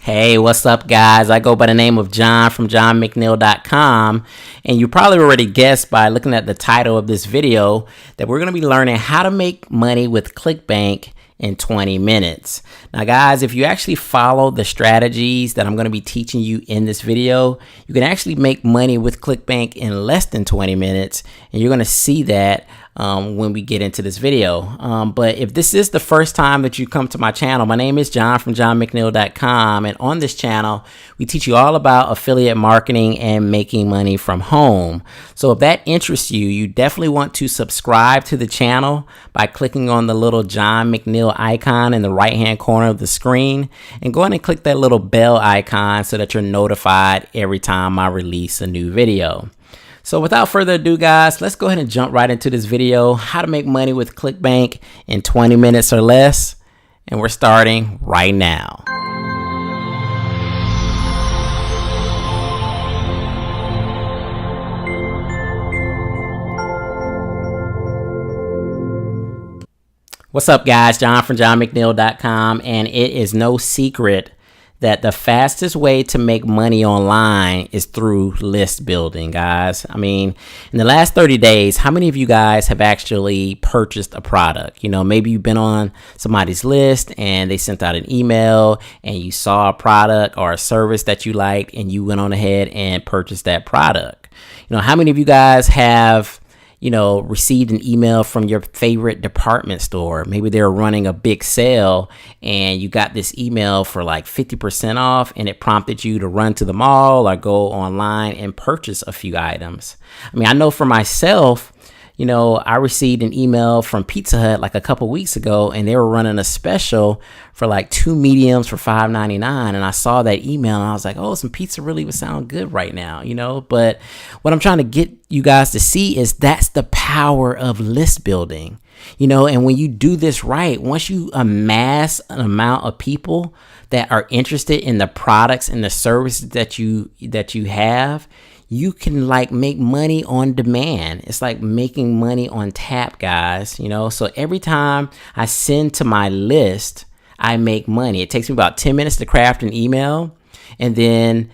Hey, what's up, guys? I go by the name of John from johnmcneil.com, and you probably already guessed by looking at the title of this video that we're going to be learning how to make money with Clickbank in 20 minutes. Now, guys, if you actually follow the strategies that I'm going to be teaching you in this video, you can actually make money with Clickbank in less than 20 minutes, and you're going to see that when we get into this video. But if this is the first time that you come to my channel, my name is John from johnmcneil.com, and on this channel, we teach you all about affiliate marketing and making money from home. So if that interests you, you definitely want to subscribe to the channel by clicking on the little John McNeil icon in the right-hand corner of the screen, and go ahead and click that little bell icon so that you're notified every time I release a new video. So without further ado, guys, let's go ahead and jump right into this video, how to make money with Clickbank in 20 minutes or less. And we're starting right now. What's up, guys? John from johnmcneil.com, and it is no secret that the fastest way to make money online is through list building, guys. I mean, in the last 30 days, how many of you guys have actually purchased a product? You know, maybe you've been on somebody's list and they sent out an email and you saw a product or a service that you liked and you went on ahead and purchased that product. You know, how many of you guys have received an email from your favorite department store? Maybe they're running a big sale and you got this email for like 50% off, and it prompted you to run to the mall or go online and purchase a few items. I mean, I know for myself, I received an email from Pizza Hut like a couple weeks ago, and they were running a special for like 2 mediums for $5.99. And I saw that email and I was like, oh, some pizza really would sound good right now, But what I'm trying to get you guys to see is that's the power of list building, and when you do this right, once you amass an amount of people that are interested in the products and the services that you have, you can like make money on demand. It's like making money on tap, guys. So every time I send to my list, I make money. It takes me about 10 minutes to craft an email, and then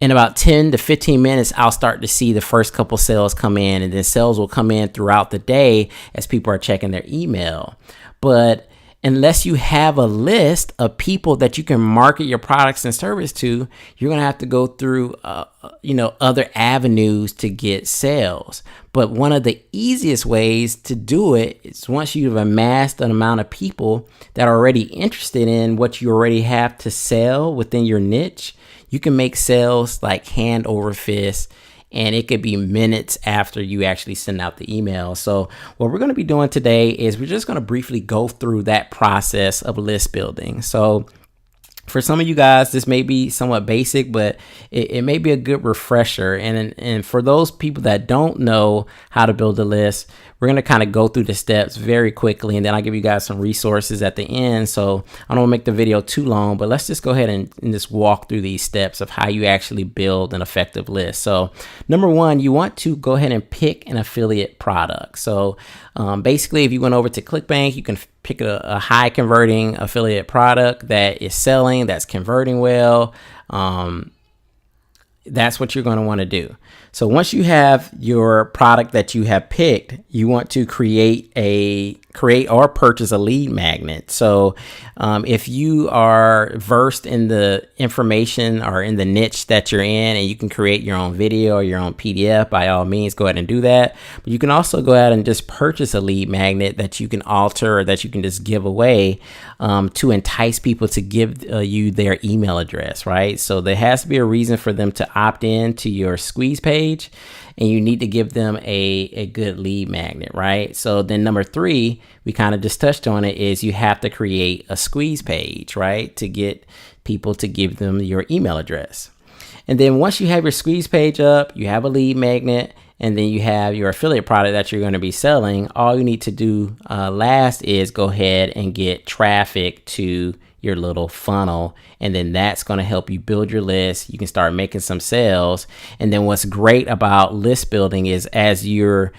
in about 10 to 15 minutes, I'll start to see the first couple sales come in, and then sales will come in throughout the day as people are checking their email. But unless you have a list of people that you can market your products and service to, you're going to have to go through, other avenues to get sales. But one of the easiest ways to do it is once you've amassed an amount of people that are already interested in what you already have to sell within your niche, you can make sales like hand over fist. And it could be minutes after you actually send out the email. So what we're going to be doing today is we're just going to briefly go through that process of list building. So for some of you guys, this may be somewhat basic, but it may be a good refresher. And for those people that don't know how to build a list, we're going to kind of go through the steps very quickly, and then I'll give you guys some resources at the end. So I don't want to make the video too long, but let's just go ahead and just walk through these steps of how you actually build an effective list. So number one, you want to go ahead and pick an affiliate product. So basically, if you went over to Clickbank, you can pick a high converting affiliate product that is selling, that's converting well. That's what you're going to want to do. So once you have your product that you have picked, you want to create or purchase a lead magnet. So if you are versed in the information or in the niche that you're in, and you can create your own video or your own PDF, by all means, go ahead and do that. But you can also go ahead and just purchase a lead magnet that you can alter or that you can just give away to entice people to give you their email address, right? So there has to be a reason for them to opt in to your squeeze page, and you need to give them a good lead magnet, right? So then number three, we kind of just touched on it, is you have to create a squeeze page, right? To get people to give them your email address. And then once you have your squeeze page up, you have a lead magnet, and then you have your affiliate product that you're going to be selling, all you need to do last is go ahead and get traffic to your little funnel, and then that's going to help you build your list. You can start making some sales. And then what's great about list building is as you're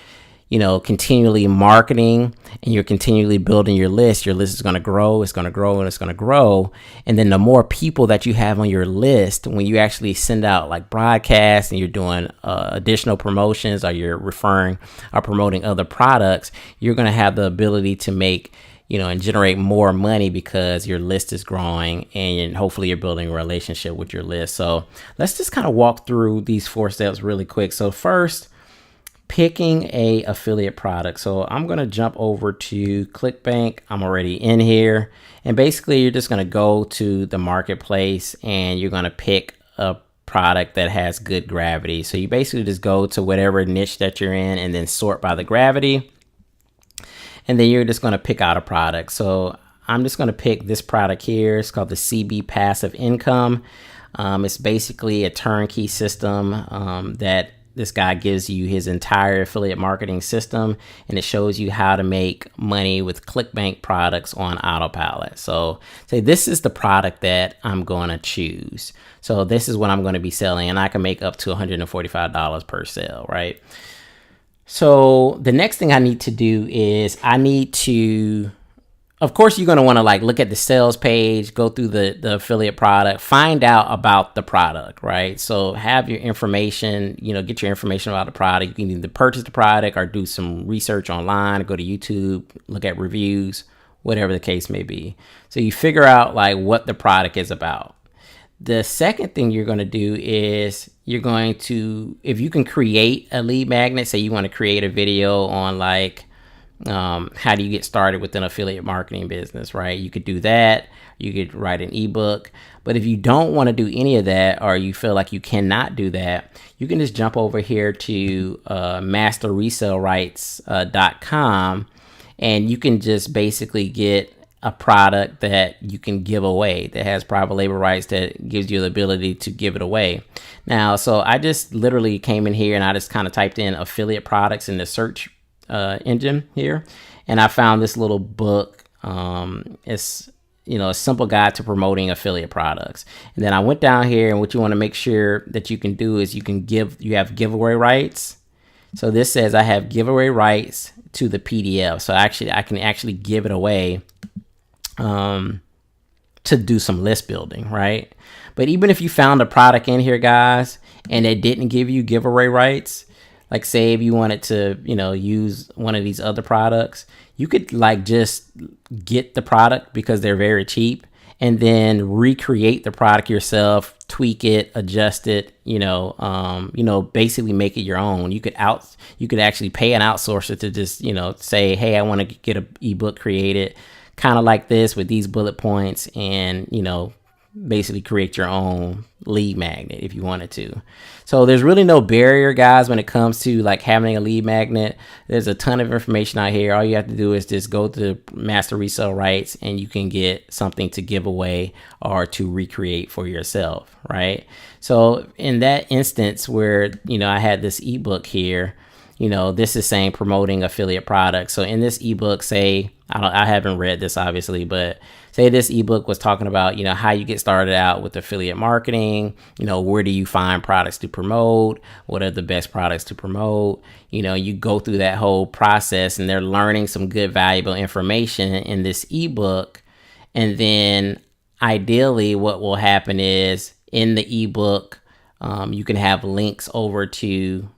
continually marketing and you're continually building your list is going to grow. It's going to grow and it's going to grow. And then the more people that you have on your list, when you actually send out like broadcasts and you're doing additional promotions, or you're referring or promoting other products, you're going to have the ability to make and generate more money because your list is growing and hopefully you're building a relationship with your list. So let's just kind of walk through these 4 steps really quick. So first, picking a affiliate product. So I'm going to jump over to Clickbank. I'm already in here. And basically you're just going to go to the marketplace and you're going to pick a product that has good gravity. So you basically just go to whatever niche that you're in and then sort by the gravity. And then you're just going to pick out a product. So I'm just going to pick this product here. It's called the CB Passive Income. It's basically a turnkey system that this guy gives you his entire affiliate marketing system, and it shows you how to make money with Clickbank products on autopilot. So say this is the product that I'm going to choose. So this is what I'm going to be selling, and I can make up to $145 per sale, right? So the next thing I need to do is of course, you're going to want to like look at the sales page, go through the affiliate product, find out about the product, right? So have your information, get your information about the product. You can either purchase the product or do some research online, or go to YouTube, look at reviews, whatever the case may be. So you figure out like what the product is about. The second thing you're going to do is you're going to, if you can create a lead magnet, say you want to create a video on like, how do you get started with an affiliate marketing business, right? You could do that. You could write an ebook. But if you don't want to do any of that, or you feel like you cannot do that, you can just jump over here to masterresellrights.com, and you can just basically get a product that you can give away that has private label rights that gives you the ability to give it away. Now, so I just literally came in here and I just kind of typed in affiliate products in the search engine here, and I found this little book. It's a simple guide to promoting affiliate products. And then I went down here, and what you want to make sure that you can do is you have giveaway rights. So this says I have giveaway rights to the PDF. So I can actually give it away to do some list building, right? But even if you found a product in here, guys, and it didn't give you giveaway rights, like say if you wanted to, use one of these other products, you could like just get the product because they're very cheap, and then recreate the product yourself, tweak it, adjust it, basically make it your own. You could actually pay an outsourcer to just, say, hey, I want to get an ebook created kind of like this with these bullet points, and, basically create your own lead magnet if you wanted to. So there's really no barrier, guys, when it comes to like having a lead magnet. There's a ton of information out here. All you have to do is just go to Master Resell Rights, and you can get something to give away or to recreate for yourself, right? So in that instance where, I had this ebook here, this is saying promoting affiliate products. So in this ebook, say, I haven't read this obviously, but say this ebook was talking about, how you get started out with affiliate marketing, where do you find products to promote? What are the best products to promote? You go through that whole process, and they're learning some good, valuable information in this ebook. And then ideally what will happen is in the ebook, you can have links over to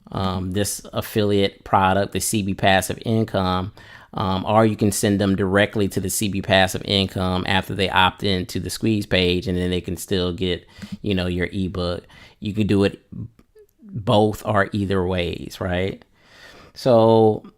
this affiliate product, the CB Passive Income, or you can send them directly to the CB Passive Income after they opt into the squeeze page, and then they can still get, your ebook. You can do it both or either ways, right? So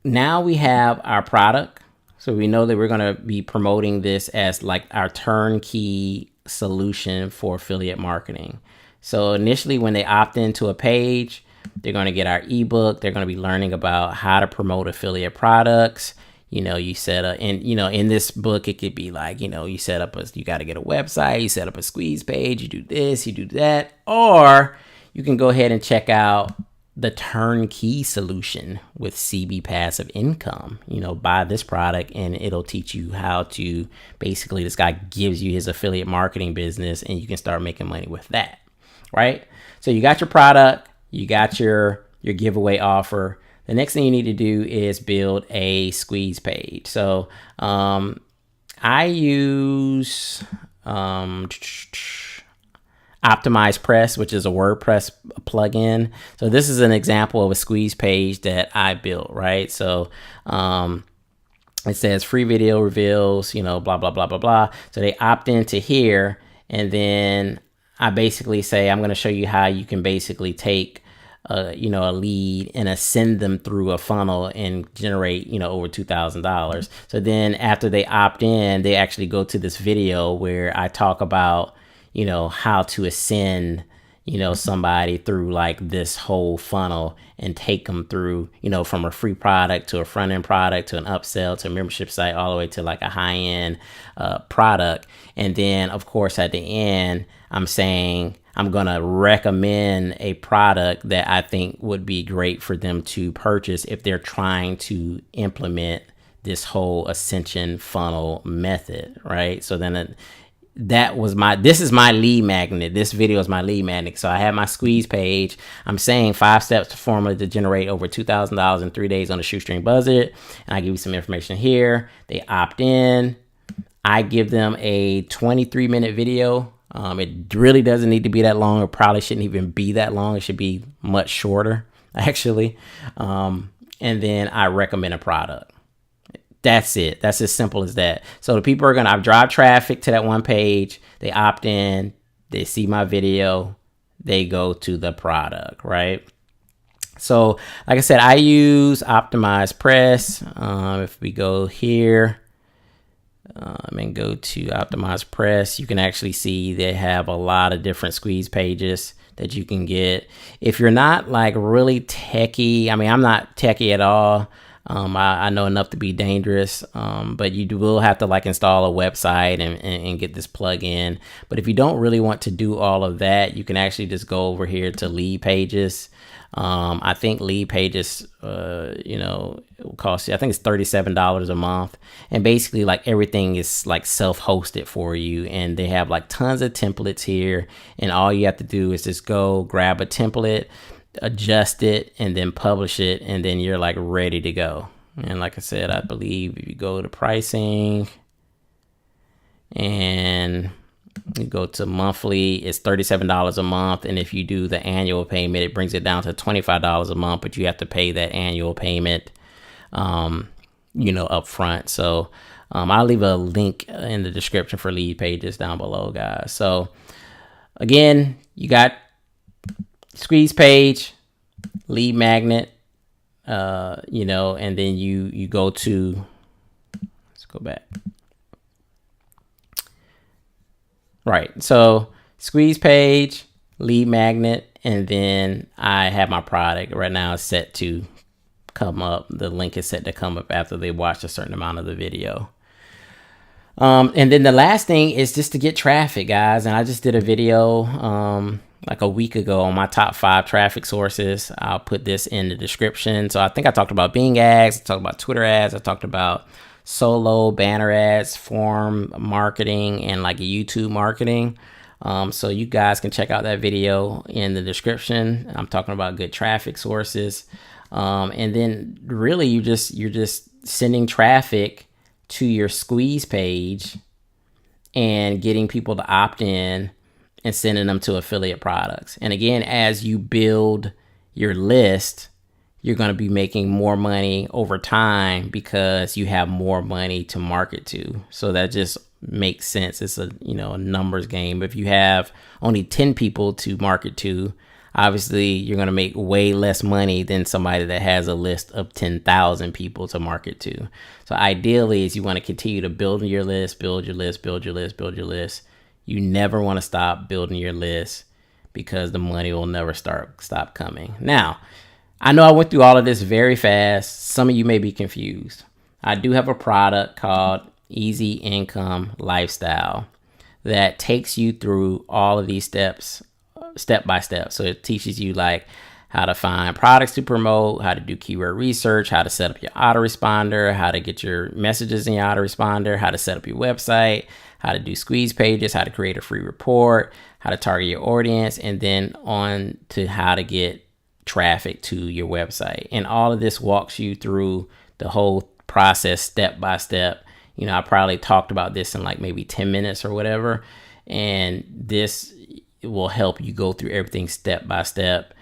now we have our product. So we know that we're going to be promoting this as like our turnkey solution for affiliate marketing. So initially when they opt into a page, they're going to get our ebook. They're going to be learning about how to promote affiliate products. You set up, and in this book, it could be like, you got to get a website, you set up a squeeze page, you do this, you do that, or you can go ahead and check out the turnkey solution with CB Passive Income. Buy this product and it'll teach you how to basically, this guy gives you his affiliate marketing business, and you can start making money with that, right? So you got your product. You got your giveaway offer. the next thing you need to do is build a squeeze page. So I use Optimize Press, which is a WordPress plugin. So this is an example of a squeeze page that I built, right? So it says free video reveals, blah, blah, blah, blah, blah. So they opt into here, and then I basically say, I'm going to show you how you can basically take a lead and ascend them through a funnel and generate, over $2,000. So then after they opt in, they actually go to this video where I talk about, how to ascend, somebody through like this whole funnel and take them through, from a free product to a front end product to an upsell to a membership site, all the way to like a high end product. And then of course at the end, I'm saying I'm going to recommend a product that I think would be great for them to purchase if they're trying to implement this whole ascension funnel method, right? So then this is my lead magnet. This video is my lead magnet. So I have my squeeze page. I'm saying 5 steps to formula to generate over $2,000 in 3 days on a shoestring budget. And I give you some information here. They opt in. I give them a 23-minute video. It really doesn't need to be that long. It probably shouldn't even be that long. It should be much shorter, actually. And then I recommend a product. That's it. That's as simple as that. So the people I drive traffic to that one page. They opt in. They see my video. They go to the product, right? So like I said, I use Optimize Press. If we go here and go to Optimize Press, you can actually see they have a lot of different squeeze pages that you can get. If you're not like really techie, I'm not techie at all. I know enough to be dangerous, but you will have to like install a website and get this plugin. But if you don't really want to do all of that, you can actually just go over here to Leadpages. I think Leadpages, it will cost you, I think it's $37 a month. And basically like everything is like self-hosted for you. And they have like tons of templates here. And all you have to do is just go grab a template, adjust it, and then publish it, and then you're like ready to go. And like I said, I believe if you go to pricing and you go to monthly, it's $37 a month. And if you do the annual payment, it brings it down to $25 a month, but you have to pay that annual payment up front. So I'll leave a link in the description for Leadpages down below, guys. So again, you got squeeze page, lead magnet, and then you go to, let's go back. Right. So squeeze page, lead magnet, and then I have my product right now is set to come up. The link is set to come up after they watch a certain amount of the video. And then the last thing is just to get traffic, guys. And I just did a video, like a week ago on my top 5 traffic sources. I'll put this in the description. So I think I talked about Bing ads, I talked about Twitter ads, I talked about solo banner ads, form marketing, and like YouTube marketing. So you guys can check out that video in the description. I'm talking about good traffic sources. And then really you're just sending traffic to your squeeze page and getting people to opt in and sending them to affiliate products. And again, as you build your list, you're going to be making more money over time because you have more money to market to. So that just makes sense. It's a numbers game. If you have only 10 people to market to, obviously you're going to make way less money than somebody that has a list of 10,000 people to market to. So ideally is you want to continue to build your list, build your list, build your list, build your list. You never want to stop building your list because the money will never stop coming. Now, I know I went through all of this very fast. Some of you may be confused. I do have a product called Easy Income Lifestyle that takes you through all of these steps, step by step. So it teaches you like how to find products to promote, how to do keyword research, how to set up your autoresponder, how to get your messages in your autoresponder, how to set up your website, how to do squeeze pages, how to create a free report, how to target your audience, and then on to how to get traffic to your website. And all of this walks you through the whole process step by step. You know, I probably talked about this in like maybe 10 minutes or whatever. And this will help you go through everything step by step,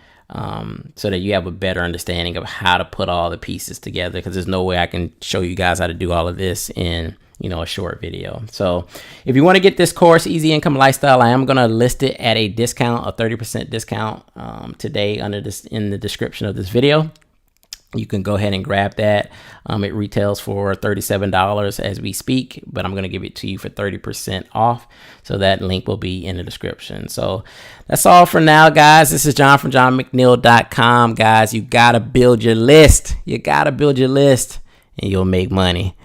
so that you have a better understanding of how to put all the pieces together, because there's no way I can show you guys how to do all of this in, you know, a short video. So if you want to get this course, Easy Income Lifestyle, I am going to list it at a discount, a 30% discount today under this in the description of this video. You can go ahead and grab that. It retails for $37 as we speak, but I'm going to give it to you for 30% off. So that link will be in the description. So that's all for now, guys. This is John from johnmcneil.com. Guys, you got to build your list. You got to build your list and you'll make money.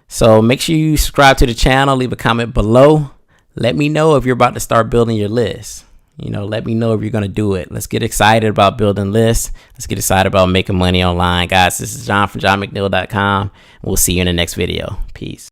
So make sure you subscribe to the channel. Leave a comment below. Let me know if you're about to start building your list. You know, let me know if you're going to do it. Let's get excited about building lists. Let's get excited about making money online. Guys, this is John from johnmcneil.com. We'll see you in the next video. Peace.